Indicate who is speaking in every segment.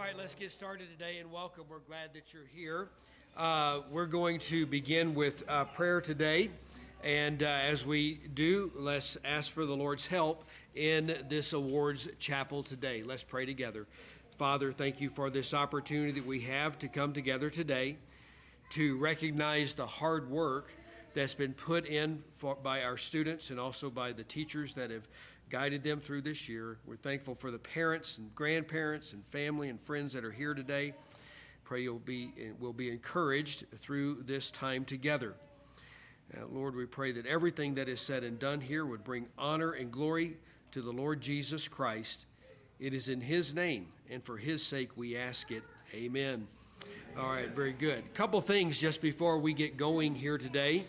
Speaker 1: right, let's get started today and welcome. We're glad that you're here. We're going to begin with prayer today. And as we do, let's ask for the Lord's help in this awards chapel today. Let's pray together. Father, thank you for this opportunity that we have to come together today to recognize the hard work that's been put in by our students and also by the teachers that have guided them through this year. We're thankful for the parents and grandparents and family and friends that are here today. Pray we'll be encouraged through this time together. Lord, we pray that everything that is said and done here would bring honor and glory to the Lord Jesus Christ. It is in his name and for his sake we ask it. Amen. All right, very good. A couple things just before we get going here today.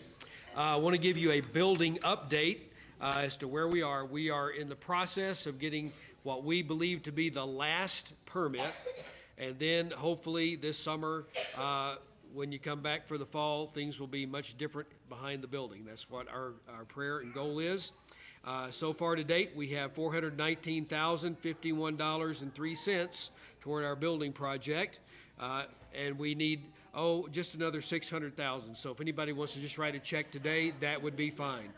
Speaker 1: I want to give you a building update as to where we are. We are in the process of getting what we believe to be the last permit. And then hopefully this summer, when you come back for the fall, things will be much different behind the building. That's what our prayer and goal is. So far to date, we have $419,051.03 toward our building project. And we need, just another $600,000. So if anybody wants to just write a check today, that would be fine.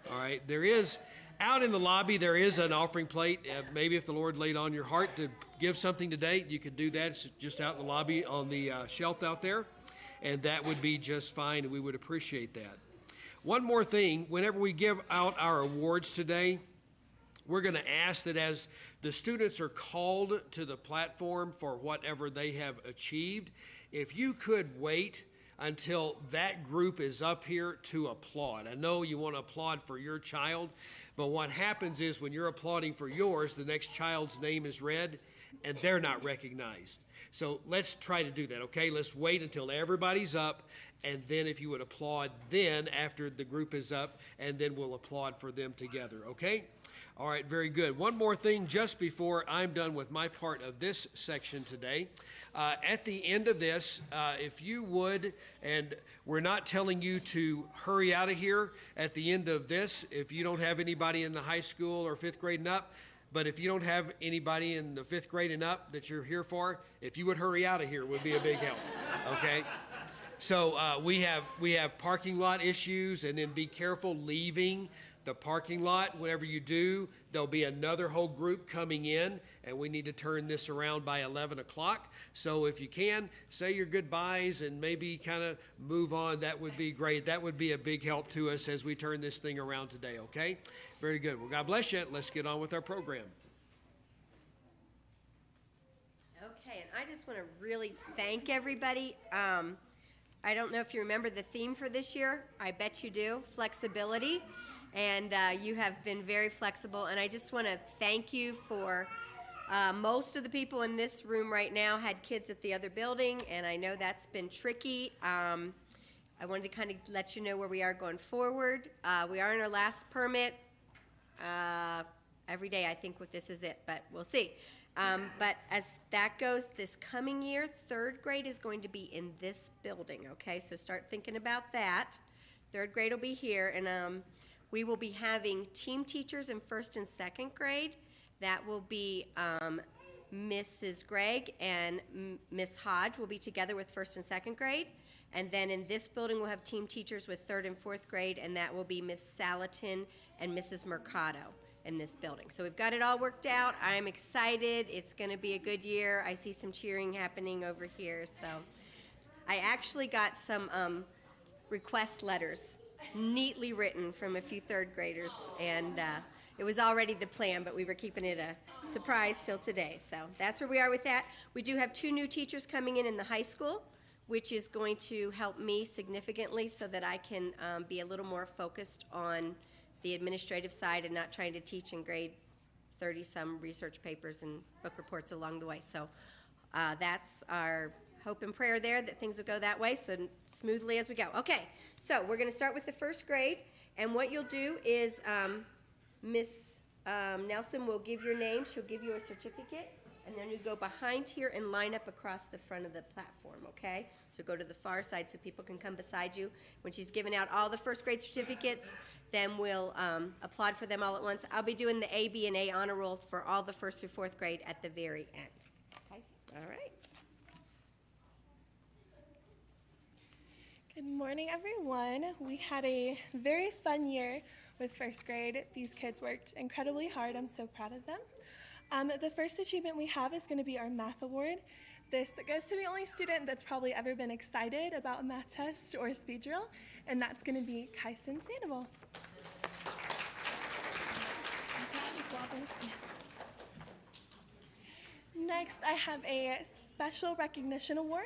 Speaker 1: All right, there is, out in the lobby, there is an offering plate. Maybe if the Lord laid on your heart to give something today, you could do that. It's just out in the lobby on the shelf out there, and that would be just fine, and we would appreciate that. One more thing, whenever we give out our awards today, we're going to ask that as the students are called to the platform for whatever they have achieved, if you could wait until that group is up here to applaud. I know you want to applaud for your child, but what happens is when you're applauding for yours, the next child's name is read and they're not recognized. So let's try to do that, okay? Let's wait until everybody's up, and then if you would applaud then after the group is up, and then we'll applaud for them together, okay? All right, very good. One more thing just before I'm done with my part of this section today. At the end of this, if you would, and we're not telling you to hurry out of here at the end of this, if you don't have anybody in the high school or fifth grade and up, but if you don't have anybody in the fifth grade and up that you're here for, if you would hurry out of here, it would be a big help, okay? So we have parking lot issues, and then be careful leaving the parking lot. Whenever you do, there'll be another whole group coming in, and we need to turn this around by 11 o'clock. So if you can, say your goodbyes and maybe kind of move on. That would be great. That would be a big help to us as we turn this thing around today, okay? Very good. Well, God bless you. Let's get on with our program.
Speaker 2: Okay, and I just want to really thank everybody. I don't know if you remember the theme for this year. I bet you do. Flexibility. And you have been very flexible, and I just want to thank you for most of the people in this room right now had kids at the other building, and I know that's been tricky. I wanted to kind of let you know where we are going forward. We are in our last permit. Every day I think this is it, but we'll see. But as that goes, this coming year, third grade is going to be in this building, okay? So start thinking about that. Third grade will be here, and we will be having team teachers in first and second grade. That will be Mrs. Gregg and Miss Hodge will be together with first and second grade. And then in this building, we'll have team teachers with third and fourth grade, and that will be Miss Salatin and Mrs. Mercado in this building. So we've got it all worked out. I'm excited. It's going to be a good year. I see some cheering happening over here. So I actually got some request letters neatly written from a few third graders, and it was already the plan, but we were keeping it a surprise till today. So that's where we are with that. We do have 2 new teachers coming in the high school, which is going to help me significantly so that I can be a little more focused on the administrative side and not trying to teach and grade 30-some research papers and book reports along the way. So that's our hope and prayer there, that things will go that way so smoothly as we go. Okay, so we're going to start with the first grade, and what you'll do is Miss Nelson will give your name. She'll give you a certificate, and then you go behind here and line up across the front of the platform, okay? So go to the far side so people can come beside you. When she's giving out all the first grade certificates, then we'll applaud for them all at once. I'll be doing the A, B, and A honor roll for all the first through fourth grade at the very end. Okay? All right.
Speaker 3: Good morning, everyone. We had a very fun year with first grade. These kids worked incredibly hard. I'm so proud of them. The first achievement we have is going to be our math award. This goes to the only student that's probably ever been excited about a math test or a speed drill, and that's going to be Kyson Sandoval. Next, I have a special recognition award.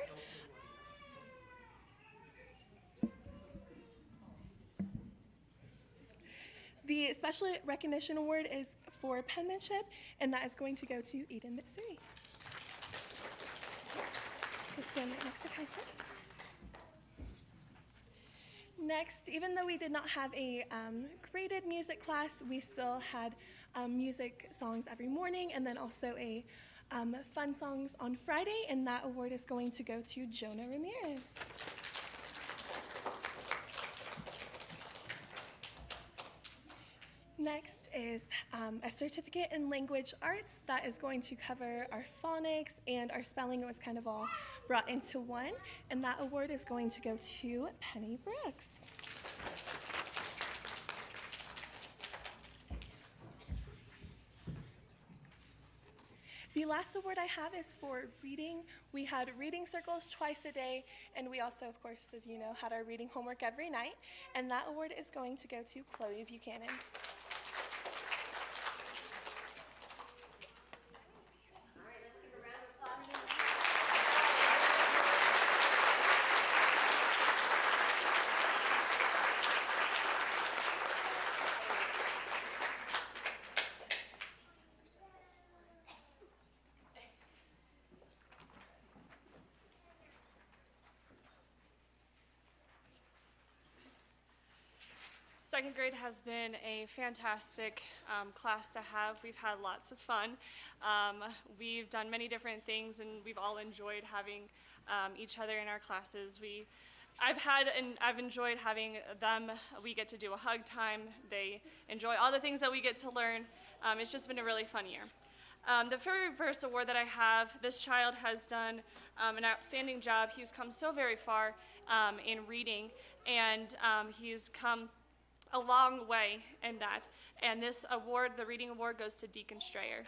Speaker 3: The Special Recognition Award is for penmanship, and that is going to go to Eden Mitsui. Just stand right next to Kyson. Next, even though we did not have a graded music class, we still had music songs every morning, and then also a fun songs on Friday, and that award is going to go to Jonah Ramirez. Next is a certificate in language arts that is going to cover our phonics and our spelling. It was kind of all brought into one, and that award is going to go to Penny Brooks. The last award I have is for reading. We had reading circles twice a day, and we also, of course, as you know, had our reading homework every night, and that award is going to go to Chloe Buchanan.
Speaker 4: Second grade has been a fantastic class to have. We've had lots of fun. We've done many different things, and we've all enjoyed having each other in our classes. I've enjoyed having them. We get to do a hug time. They enjoy all the things that we get to learn. It's just been a really fun year. The very first award that I have, this child has done an outstanding job. He's come so very far in reading, and he's come a long way in that. And this award, the reading award, goes to Deacon Strayer.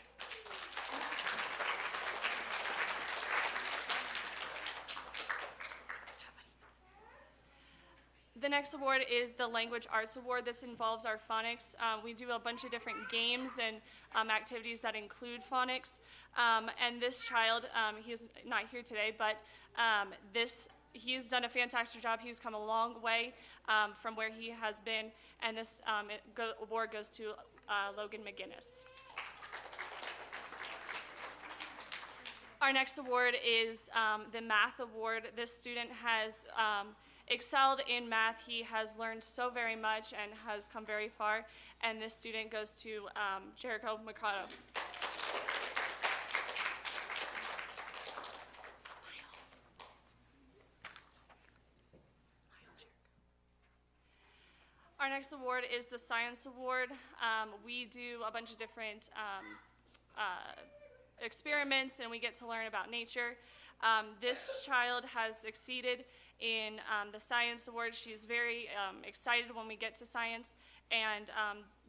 Speaker 4: The next award is the Language Arts Award. This involves our phonics. We do a bunch of different games and activities that include phonics. And this child, he's not here today, but he's done a fantastic job. He's come a long way from where he has been, and this award goes to Logan McGinnis. Our next award is the Math Award. This student has excelled in math. He has learned so very much and has come very far, and this student goes to Jericho Mercado. Our next award is the Science Award. We do a bunch of different experiments, and we get to learn about nature. This child has succeeded in the Science Award. She's very excited when we get to science, and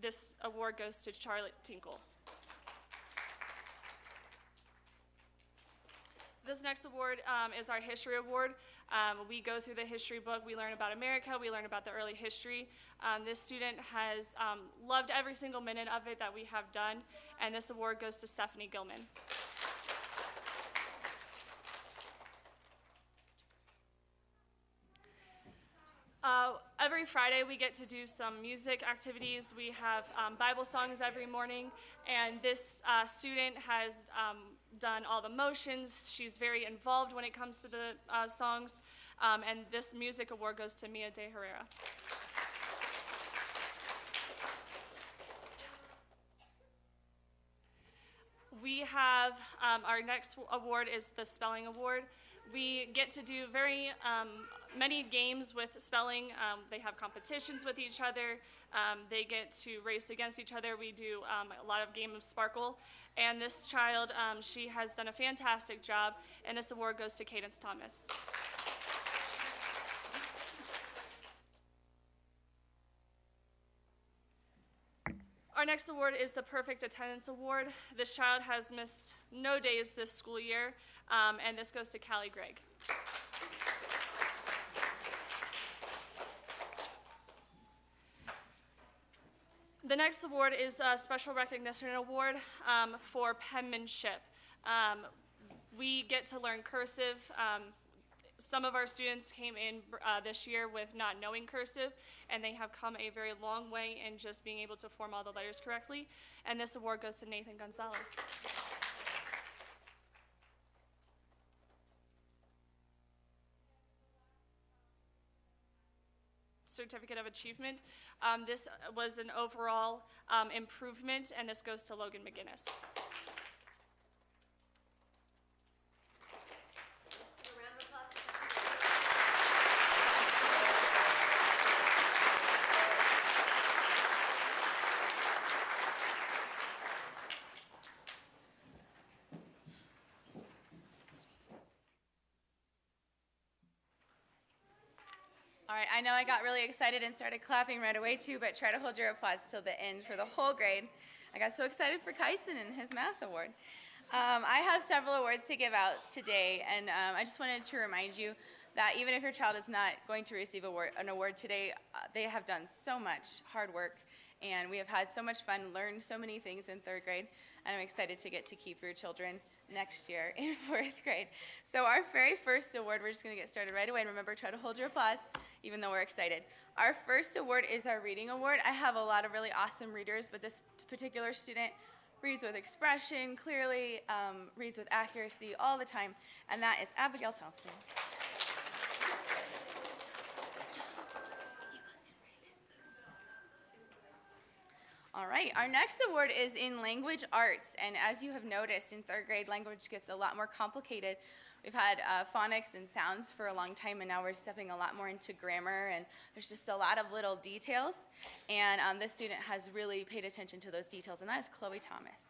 Speaker 4: this award goes to Charlotte Tinkle. This next award is our History Award. We go through the history book. We learn about America. We learn about the early history. This student has loved every single minute of it that we have done, and this award goes to Stephanie Gilman. Every Friday we get to do some music activities. We have Bible songs every morning, and this student has done all the motions. She's very involved when it comes to the songs, and this music award goes to Mia De Herrera. we have our next award is the Spelling Award. We get to do very many games with spelling. They have competitions with each other. They get to race against each other. We do a lot of game of Sparkle. And this child, she has done a fantastic job, and this award goes to Cadence Thomas. Our next award is the Perfect Attendance Award. This child has missed no days this school year, and this goes to Callie Gregg. The next award is a Special Recognition Award for penmanship. We get to learn cursive. Some of our students came in this year with not knowing cursive, and they have come a very long way in just being able to form all the letters correctly. And this award goes to Nathan Gonzalez. Certificate of Achievement. This was an overall improvement, and this goes to Logan McGinnis.
Speaker 5: All right, I know I got really excited and started clapping right away too, but try to hold your applause till the end for the whole grade. I got so excited for Kyson and his math award. I have several awards to give out today, and I just wanted to remind you that even if your child is not going to receive an award today, they have done so much hard work, and we have had so much fun, learned so many things in third grade, and I'm excited to get to keep your children next year in fourth grade. So our very first award, we're just going to get started right away, and remember, try to hold your applause, even though we're excited. Our first award is our reading award. I have a lot of really awesome readers, but this particular student reads with expression, clearly reads with accuracy all the time, and that is Abigail Thompson. All right, our next award is in language arts, and as you have noticed, in third grade, language gets a lot more complicated. We've had phonics and sounds for a long time, and now we're stepping a lot more into grammar, and there's just a lot of little details, and this student has really paid attention to those details, and that is Chloe Thomas.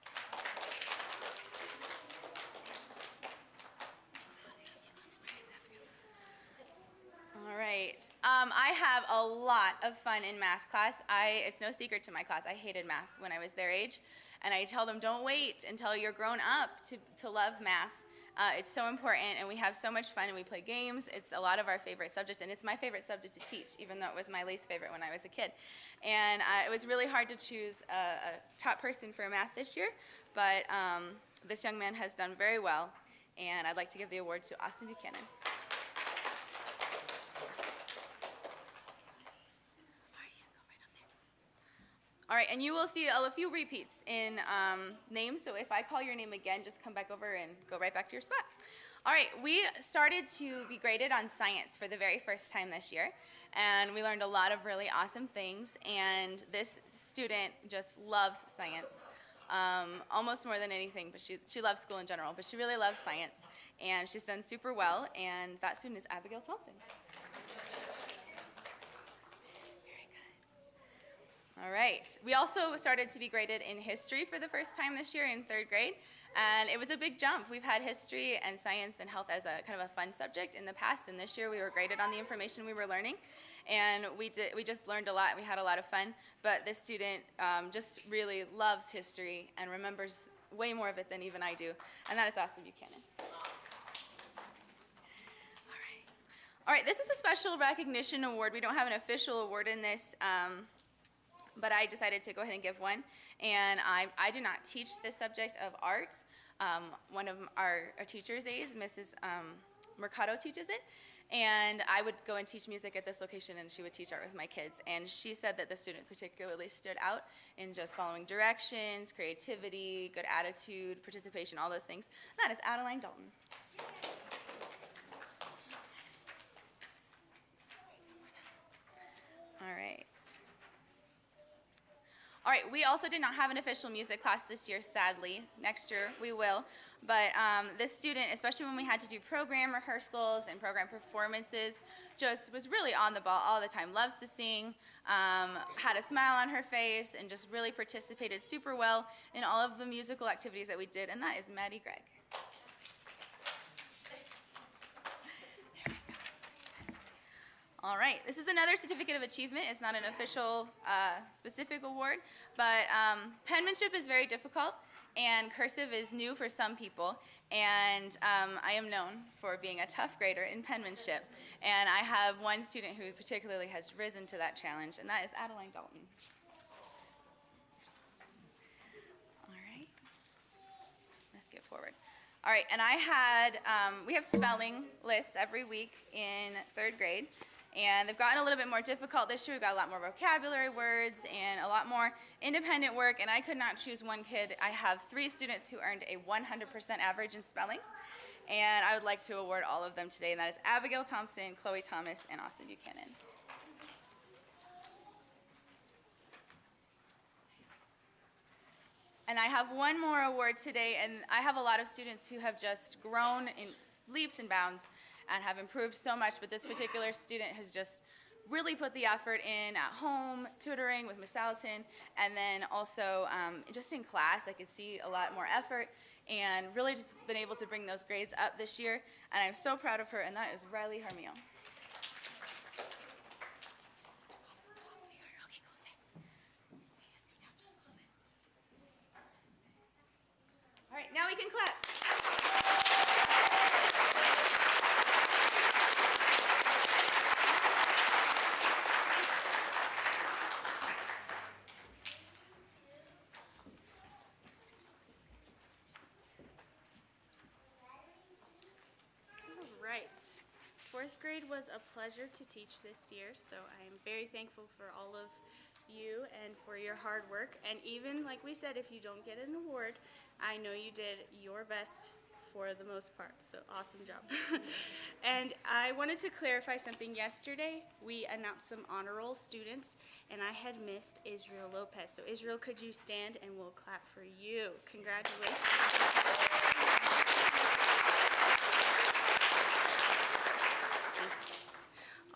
Speaker 5: All right. I have a lot of fun in math class. It's no secret to my class. I hated math when I was their age, and I tell them, don't wait until you're grown up to love math. It's so important, and we have so much fun, and we play games. It's a lot of our favorite subjects, and it's my favorite subject to teach, even though it was my least favorite when I was a kid. And it was really hard to choose a top person for math this year, but this young man has done very well, and I'd like to give the award to Austin Buchanan. All right, and you will see a few repeats in names, so if I call your name again, just come back over and go right back to your spot. All right, we started to be graded on science for the very first time this year, and we learned a lot of really awesome things, and this student just loves science, almost more than anything, but she loves school in general, but she really loves science, and she's done super well, and that student is Abigail Thompson. All right. We also started to be graded in history for the first time this year in third grade, and it was a big jump. We've had history and science and health as a kind of a fun subject in the past, and this year we were graded on the information we were learning, and we just learned a lot. We had a lot of fun, but this student just really loves history and remembers way more of it than even I do, and that is Austin Buchanan. All right, this is a special recognition award. We don't have an official award in this, but I decided to go ahead and give one. And I do not teach this subject of art. One of our teachers' aides, Mrs. Mercado, teaches it. And I would go and teach music at this location, and she would teach art with my kids. And she said that the student particularly stood out in just following directions, creativity, good attitude, participation, all those things. And that is Adeline Dalton. All right. All right, we also did not have an official music class this year, sadly. Next year we will. But this student, especially when we had to do program rehearsals and program performances, just was really on the ball all the time. Loves to sing, had a smile on her face, and just really participated super well in all of the musical activities that we did, and that is Maddie Gregg. All right, this is another certificate of achievement. It's not an official specific award, but penmanship is very difficult, and cursive is new for some people, and I am known for being a tough grader in penmanship, and I have one student who particularly has risen to that challenge, and that is Adeline Dalton. All right, let's get forward. All right, and we have spelling lists every week in 3rd grade. And they've gotten a little bit more difficult this year. We've got a lot more vocabulary words and a lot more independent work, and I could not choose one kid. I have 3 students who earned a 100% average in spelling, and I would like to award all of them today, and that is Abigail Thompson, Chloe Thomas, and Austin Buchanan. And I have one more award today, and I have a lot of students who have just grown in leaps and bounds and have improved so much, but this particular student has just really put the effort in at home, tutoring with Miss Salatin, and then also just in class. I could see a lot more effort and really just been able to bring those grades up this year, and I'm so proud of her, and that is Riley Harmio. All right, now we can clap.
Speaker 6: Right. 4th grade was a pleasure to teach this year, so I am very thankful for all of you and for your hard work. And even, like we said, if you don't get an award, I know you did your best for the most part, so awesome job. And I wanted to clarify something. Yesterday, we announced some honor roll students, and I had missed Israel Lopez. So Israel, could you stand and we'll clap for you. Congratulations.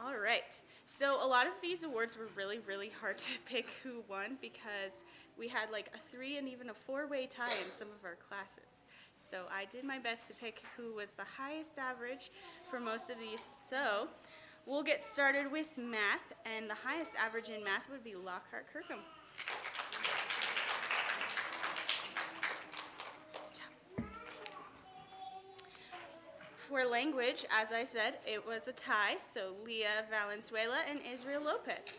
Speaker 6: All right, so a lot of these awards were really, really hard to pick who won because we had like a 3 and even a 4-way tie in some of our classes. So I did my best to pick who was the highest average for most of these. So we'll get started with math, and the highest average in math would be Lockhart Kirkham. For language, as I said, it was a tie, so Leah Valenzuela and Israel Lopez.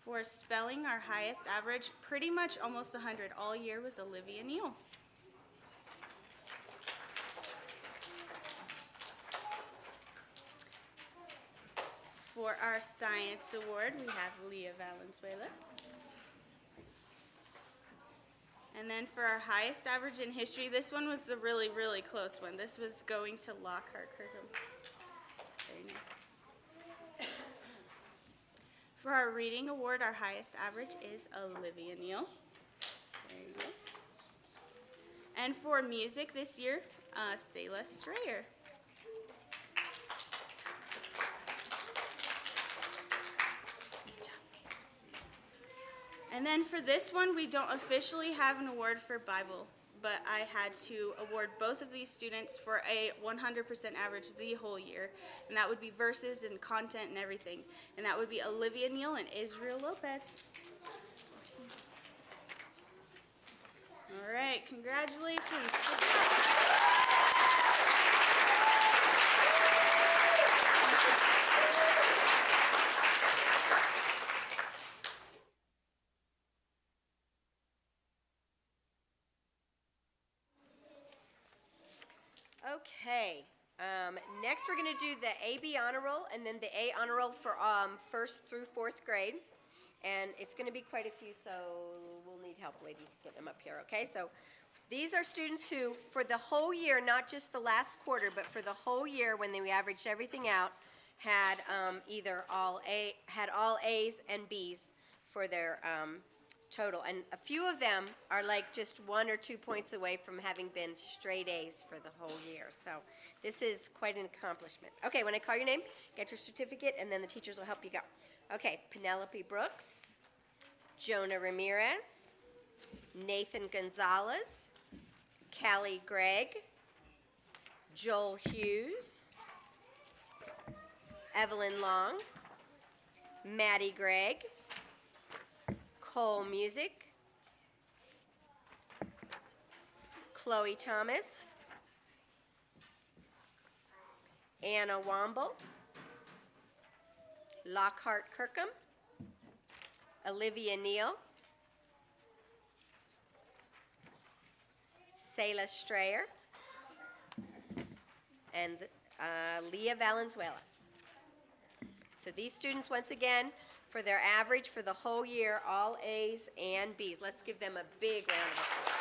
Speaker 6: For spelling, our highest average, pretty much almost 100 all year, was Olivia Neal. For our science award, we have Leah Valenzuela. And then for our highest average in history, this one was the really, really close one. This was going to Lockhart Kirkham. Very nice. For our reading award, our highest average is Olivia Neal. There you go. And for music this year, Selah Strayer. And then for this one, we don't officially have an award for Bible, but I had to award both of these students for a 100% average the whole year, and that would be verses and content and everything. And that would be Olivia Neal and Israel Lopez. All right, congratulations. Good job.
Speaker 2: Okay, next we're going to do the AB honor roll and then the A honor roll for 1st through 4th grade. And it's going to be quite a few, so we'll need help, ladies, get them up here, okay? So These are students who, for the whole year, not just the last quarter, but for the whole year, when we averaged everything out, had either all A's and B's for their total. And a few of them are like just 1 or 2 points away from having been straight A's for the whole year. So this is quite an accomplishment. Okay, when I call your name, get your certificate, and then the teachers will help you go. Okay, Penelope Brooks, Jonah Ramirez, Nathan Gonzalez, Callie Gregg, Joel Hughes, Evelyn Long, Maddie Gregg, Cole Music, Chloe Thomas, Anna Womble, Lockhart Kirkham, Olivia Neal, Sayla Strayer, and Leah Valenzuela. So these students, once again, for their average for the whole year, all A's and B's. Let's give them a big round of applause.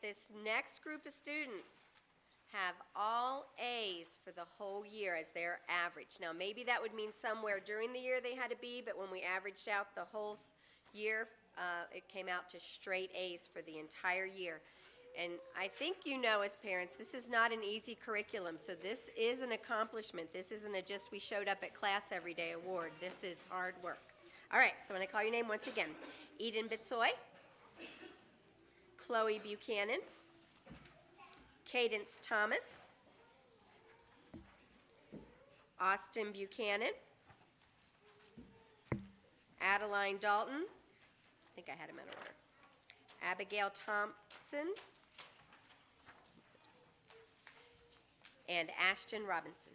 Speaker 2: This next group of students have all A's for the whole year as their average. Now, maybe that would mean somewhere during the year they had a B, but when we averaged out the whole year, it came out to straight A's for the entire year. And I think you know as parents, this is not an easy curriculum, so this is an accomplishment. This isn't a just we showed up at class every day award. This is hard work. All right, so when I call your name once again, Eden Bitsoy, Chloe Buchanan, Cadence Thomas, Austin Buchanan, Adeline Dalton, I think I had him in order, Abigail Thompson, and Ashton Robinson.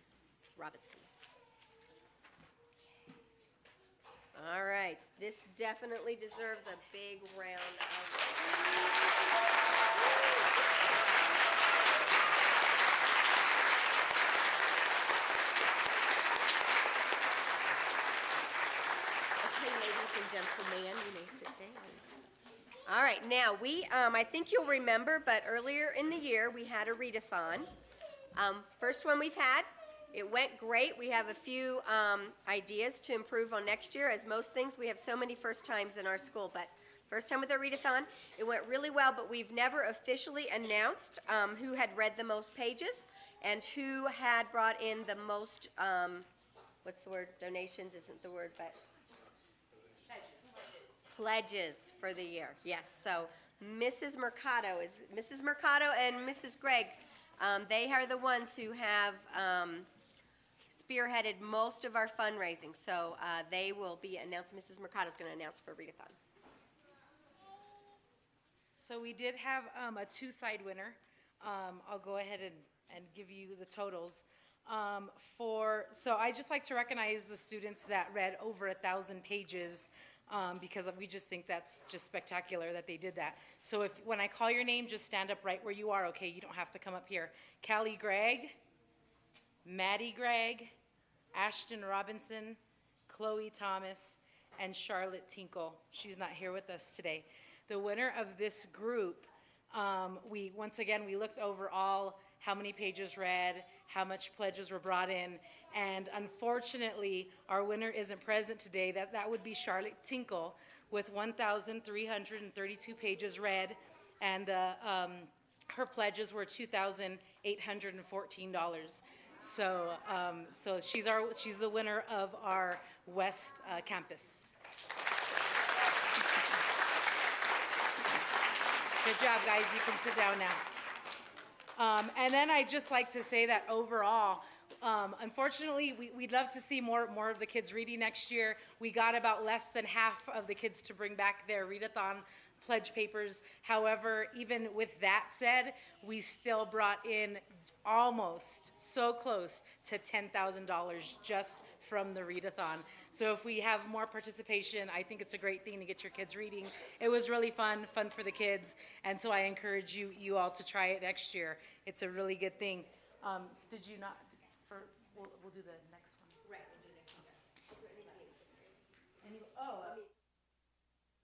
Speaker 2: All right, this definitely deserves a big round of Okay, ladies and gentlemen, you may sit down. All right, now I think you'll remember, but earlier in the year we had a readathon. First one we've had. It went great. We have a few ideas to improve on next year. As most things, we have so many first times in our school, but first time with our readathon, it went really well, but we've never officially announced who had read the most pages and who had brought in the most, what's the word? Donations isn't the word, but pledges for the year. Yes, so Mrs. Mercado and Mrs. Gregg, they are the ones who have spearheaded most of our fundraising. So they will be announced. Mrs. Mercado is going to announce for readathon.
Speaker 7: So we did have a two-side winner. I'll go ahead and give you the totals. So I just like to recognize the students that read over 1,000 pages because we just think that's just spectacular that they did that. So when I call your name, just stand up right where you are, okay? You don't have to come up here. Callie Gregg, Maddie Gregg, Ashton Robinson, Chloe Thomas, and Charlotte Tinkle. She's not here with us today. The winner of this group, once again, we looked over how many pages read, how much pledges were brought in, and unfortunately, our winner isn't present today. That would be Charlotte Tinkle with 1,332 pages read, and her pledges were $2,814. So she's the winner of our West Campus. Good job, guys. You can sit down now. And then I'd just like to say that overall, unfortunately, we'd love to see more of the kids reading next year. We got about less than half of the kids to bring back their readathon pledge papers. However, even with that said, we still brought in almost so close to $10,000 just from the readathon. So if we have more participation, I think it's a great thing to get your kids reading. It was really fun for the kids, and so I encourage you all to try it next year. It's a really good thing. Did you not? We'll do the next one.
Speaker 2: Right, we'll do next one.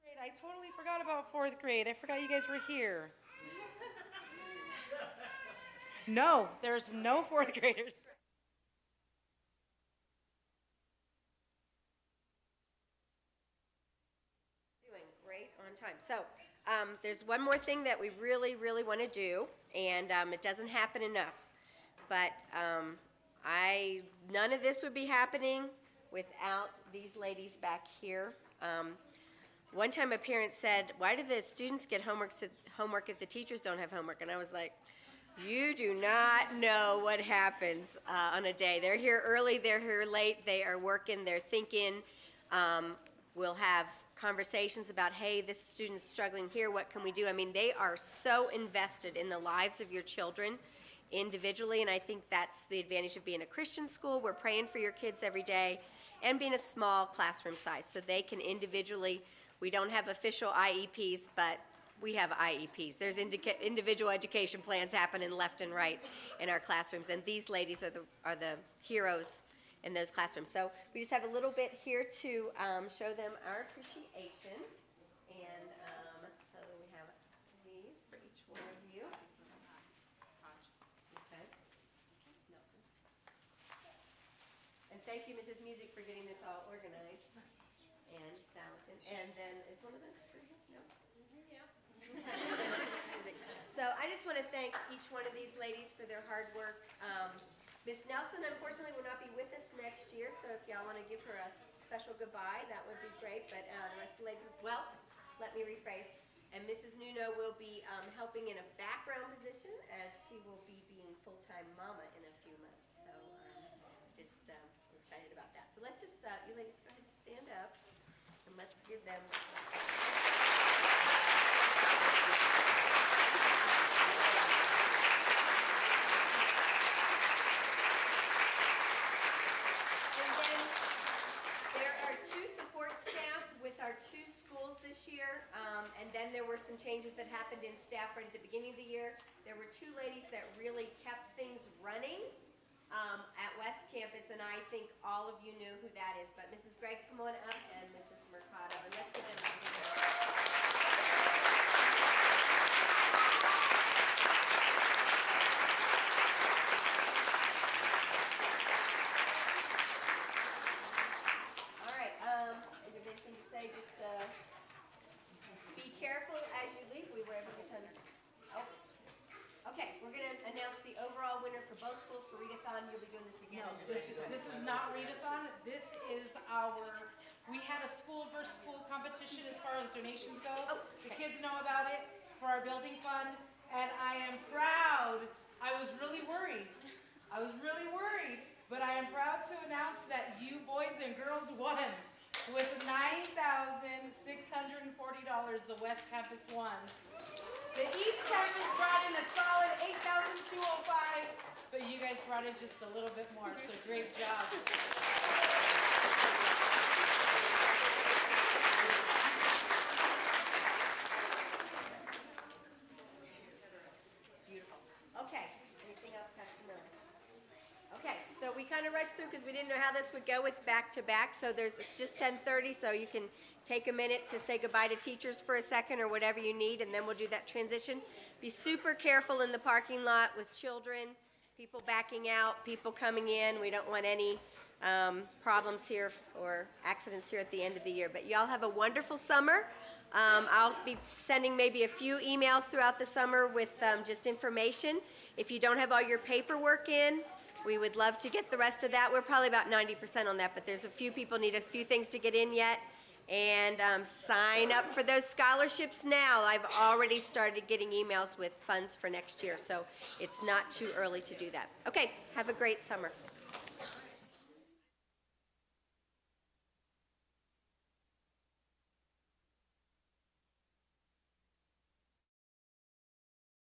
Speaker 7: Great, I totally forgot about fourth grade. I forgot you guys were here. No, there's no fourth graders.
Speaker 2: Doing great on time. So, there's one more thing that we really, really want to do, and it doesn't happen enough. But none of this would be happening without these ladies back here. One time a parent said, "Why do the students get homework if the teachers don't have homework?" And I was like, you do not know what happens on a day. They're here early, they're here late, they are working, they're thinking. We'll have conversations about, hey, this student's struggling here, what can we do? I mean, they are so invested in the lives of your children individually, and I think that's the advantage of being a Christian school. We're praying for your kids every day, and being a small classroom size, so they can individually, we don't have official IEPs, but we have IEPs. There's individual education plans happening left and right in our classrooms, and these ladies are the heroes in those classrooms. So we just have a little bit here to show them our appreciation, and so we have these for each one of you. Okay. Nelson. And thank you, Mrs. Music, for getting this all organized. And Salatin. And then, is one of those for you? No? So I just want to thank each one of these ladies for their hard work. Miss Nelson, unfortunately, will not be with us next year, so if y'all want to give her a special goodbye, that would be great. But the rest of the ladies, well, let me rephrase. And Mrs. Nuno will be helping in a background position, as she will be being full-time mama in a few months. So I'm excited about that. So let's just, you ladies go ahead and stand up, and let's give them... our two schools this year, and then there were some changes that happened in staff right at the beginning of the year. There were two ladies that really kept things running at West Campus, and I think all of you knew who that is. But Mrs. Gregg, come on up, and Mrs. Mercado, and let's give them a hand. Careful as you leave. We were able to get to. Oh, okay. We're going to announce the overall winner for both schools for readathon. You'll be doing this again.
Speaker 7: No, this is not readathon. This is we had a school versus school competition as far as donations go.
Speaker 2: Oh,
Speaker 7: okay. The kids know about it for our building fund, and I am proud. I was really worried, but I am proud to announce that you boys and girls won. With $9,640, the West Campus won. The East Campus brought in a solid $8,205, but you guys brought in just a little bit more, so great job.
Speaker 2: Beautiful. Okay. Anything else, Pastor Miller? Okay, so we kind of rushed through because we didn't know how this would go with back-to-back, so it's just 10:30, so you can take a minute to say goodbye to teachers for a second or whatever you need, and then we'll do that transition. Be super careful in the parking lot with children, people backing out, people coming in. We don't want any problems here or accidents here at the end of the year, but y'all have a wonderful summer. I'll be sending maybe a few emails throughout the summer with just information. If you don't have all your paperwork in, we would love to get the rest of that. We're probably about 90% on that, but there's a few people need a few things to get in yet. And sign up for those scholarships now. I've already started getting emails with funds for next year, so it's not too early to do that. Okay, have a great summer.